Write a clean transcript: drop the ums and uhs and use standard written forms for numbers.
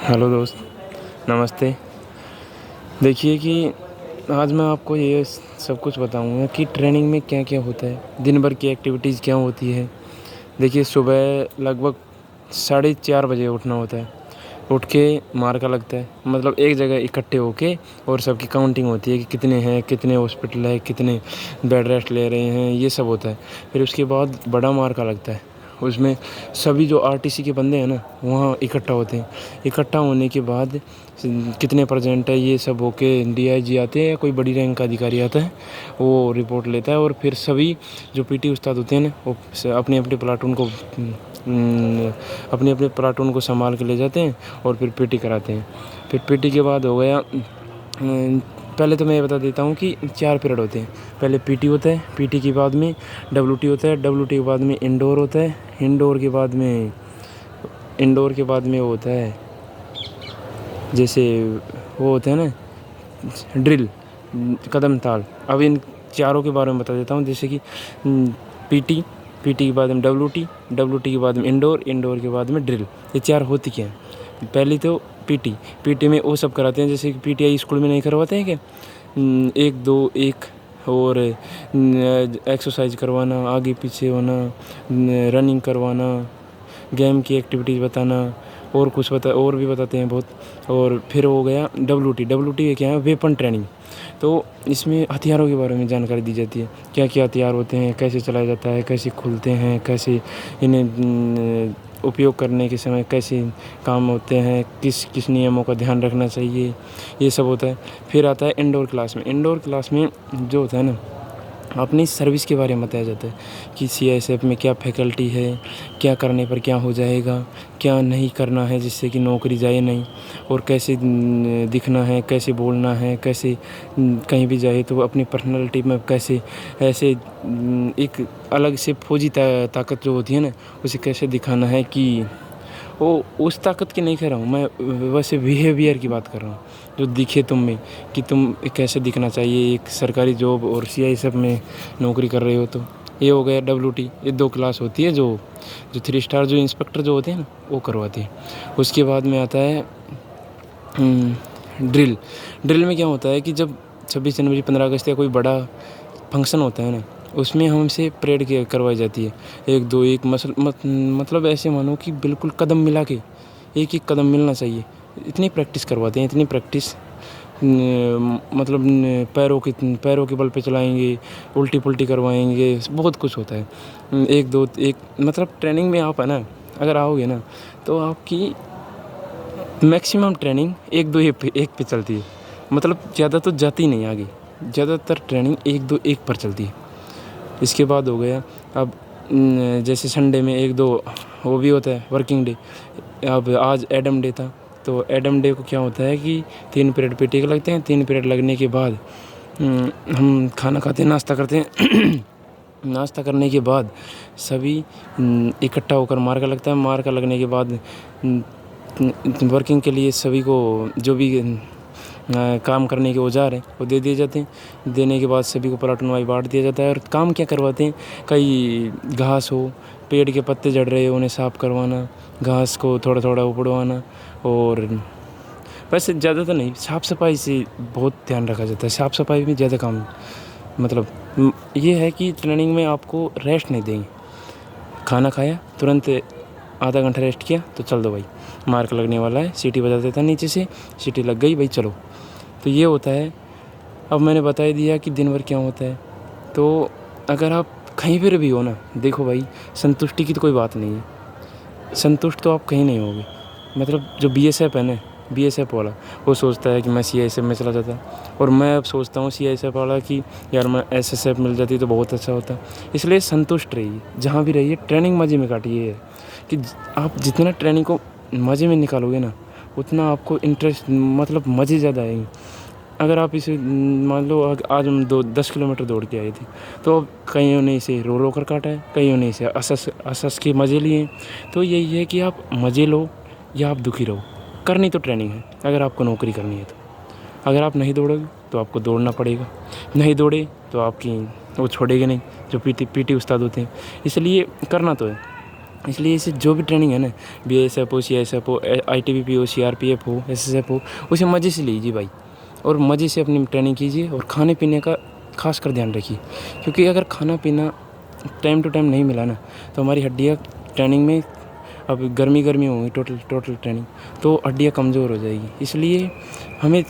Hello दोस्त, नमस्ते। देखिए कि आज मैं आपको ये सब कुछ बताऊंगा कि ट्रेनिंग में क्या क्या होता है, दिन भर की एक्टिविटीज़ क्या होती है। देखिए, सुबह लगभग 4:30 बजे उठना होता है। उठ के मार्का लगता है, मतलब एक जगह इकट्ठे होके और सबकी काउंटिंग होती है कि कितने हैं, कितने हॉस्पिटल है, कितने बेड रेस्ट ले रहे हैं, ये सब होता है। फिर उसके बाद बड़ा मार्का लगता है। उसमें सभी जो आरटीसी के बंदे हैं ना, वहाँ इकट्ठा होते हैं। इकट्ठा होने के बाद कितने परसेंट है, ये सब होके डीआईजी आते हैं या कोई बड़ी रैंक का अधिकारी आता है, वो रिपोर्ट लेता है। और फिर सभी जो पीटी उस्ताद होते हैं ना, वो अपने अपने प्लाटून को अपने अपने प्लाटून को संभाल के ले जाते हैं और फिर पीटी कराते हैं। फिर पीटी के बाद हो गया, पहले तो मैं ये बता देता हूँ कि 4 पीरियड होते हैं। पहले पीटी होता है, पीटी के बाद में डब्ल्यूटी होता है, डब्ल्यूटी के बाद में इंडोर होता है, इंडोर के बाद में वो होता है, जैसे वो होता है ना, ड्रिल, कदम ताल। अब इन चारों के बारे में बता देता हूँ। जैसे कि पीटी, पीटी के बाद में डब्ल्यूटी, डब्ल्यूटी के बाद में इंडोर, इंडोर के बाद में ड्रिल। ये 4 होती क्या है? पहली तो पीटी, पीटी में वो सब कराते हैं जैसे कि पीटीआई स्कूल में नहीं करवाते हैं क्या, 1 2 1 और एक्सरसाइज करवाना, आगे पीछे होना, रनिंग करवाना, गेम की एक्टिविटीज़ बताना, और कुछ और भी बताते हैं बहुत। और फिर हो गया डब्ल्यूटी, डब्ल्यूटी क्या है, वेपन ट्रेनिंग। तो इसमें हथियारों के बारे में जानकारी दी जाती है, क्या क्या हथियार होते हैं, कैसे चलाया जाता है, कैसे खुलते हैं, कैसे इन्हें उपयोग करने के समय कैसे काम होते हैं, किस किस नियमों का ध्यान रखना चाहिए, ये सब होता है। फिर आता है इंडोर क्लास में। इंडोर क्लास में जो होता है ना, अपनी सर्विस के बारे में बताया जाता है कि सीआईएसएफ में क्या फैकल्टी है, क्या करने पर क्या हो जाएगा, क्या नहीं करना है जिससे कि नौकरी जाए नहीं, और कैसे दिखना है, कैसे बोलना है, कैसे कहीं भी जाए तो अपनी पर्सनालिटी में कैसे ऐसे एक अलग से फौजी ताकत जो होती है ना, उसे कैसे दिखाना है। कि वो उस ताकत की नहीं कह रहा हूँ मैं, वैसे बिहेवियर की बात कर रहा हूँ जो दिखे तुम में, कि तुम कैसे दिखना चाहिए एक सरकारी जॉब और सीआईएसएफ में नौकरी कर रहे हो। तो ये हो गया डब्ल्यूटी। ये 2 क्लास होती है जो 3 स्टार जो इंस्पेक्टर जो होते हैं ना, वो करवाते हैं। उसके बाद में आता है ड्रिल। ड्रिल में क्या होता है कि जब 26 जनवरी 15 अगस्त या कोई बड़ा फंक्शन होता है ना, उसमें हमसे परेड करवाई जाती है। 1 2 1 मतलब ऐसे मानो कि बिल्कुल कदम मिला के, एक एक कदम मिलना चाहिए, इतनी प्रैक्टिस करवाते हैं। इतनी प्रैक्टिस मतलब पैरों के बल पे चलाएंगे, उल्टी पुल्टी करवाएंगे, बहुत कुछ होता है। 1 2 1 मतलब ट्रेनिंग में आप है ना, अगर आओगे ना, तो आपकी मैक्सिमम ट्रेनिंग 1 2 1 पे चलती है। मतलब ज़्यादा तो जाती नहीं आगे, ज़्यादातर ट्रेनिंग 1 2 1 पर चलती है। इसके बाद हो गया, अब जैसे संडे में 1 2 वो भी होता है वर्किंग डे। अब आज एडम डे था, तो एडम डे को क्या होता है कि 3 पीरियड पीटी के लगते हैं। 3 पीरियड लगने के बाद हम खाना खाते हैं, नाश्ता करते हैं। नाश्ता करने के बाद सभी इकट्ठा होकर मार्का लगता है। मार्का लगने के बाद वर्किंग के लिए सभी को जो भी काम करने के औजार हैं वो दे दिए जाते हैं। देने के बाद सभी को प्लाटून वाइज बांट दिया जाता है। और काम क्या करवाते हैं, कई घास हो, पेड़ के पत्ते झड़ रहे हो, उन्हें साफ़ करवाना, घास को थोड़ा थोड़ा उपड़वाना। और वैसे ज़्यादा तो नहीं, साफ़ सफाई से बहुत ध्यान रखा जाता है। साफ़ सफाई में ज़्यादा काम, मतलब ये है कि ट्रेनिंग में आपको रेस्ट नहीं देंगे। खाना खाया तुरंत आधा घंटा रेस्ट किया तो चल दो भाई, मार्क लगने वाला है, सीटी बजा देता नीचे से, सीटी लग गई भाई चलो। तो ये होता है। अब मैंने बता ही दिया कि दिन भर क्या होता है। तो अगर आप कहीं पर भी हो ना, देखो भाई, संतुष्टि की तो कोई बात नहीं है। संतुष्ट तो आप कहीं नहीं होगे। मतलब जो बीएसएफ है ना, बीएसएफ वाला, वो सोचता है कि मैं सीआईएसएफ में चला जाता, और मैं अब सोचता हूँ सीआईएसएफ वाला कि यार मैं एसएसएफ मिल जाती तो बहुत अच्छा होता। इसलिए संतुष्ट रहिए, जहाँ भी रहिए, ट्रेनिंग मज़े में काटिए। कि आप जितना ट्रेनिंग को मज़े में निकालोगे ना, उतना आपको इंटरेस्ट, मतलब मज़े ज़्यादा आएंगे। अगर आप इसे मान लो, आज हम 10 किलोमीटर दौड़ के आए थे, तो कईयों ने इसे रो रो कर काटा है, कईयों ने इसे हँस के मज़े लिए। तो यही है कि आप मज़े लो या आप दुखी रहो, करनी तो ट्रेनिंग है अगर आपको नौकरी करनी है तो। अगर आप नहीं दौड़ोगे तो आपको दौड़ना पड़ेगा, नहीं दौड़े तो आपकी वो छोड़ेंगे नहीं जो पीटी उस्ताद होते हैं। इसलिए करना तो है। इसलिए इसे जो भी ट्रेनिंग है ना, BSF हो, CSF हो, ITBP हो, CRPF हो, SSF हो, उसे मज़े से लीजिए भाई, और मज़े से अपनी ट्रेनिंग कीजिए। और खाने पीने का खास कर ध्यान रखिए, क्योंकि अगर खाना पीना टाइम टू टाइम नहीं मिला ना, तो हमारी हड्डियाँ ट्रेनिंग में, अब गर्मी होगी टोटल ट्रेनिंग, तो हड्डियाँ कमज़ोर हो जाएगी। इसलिए हमें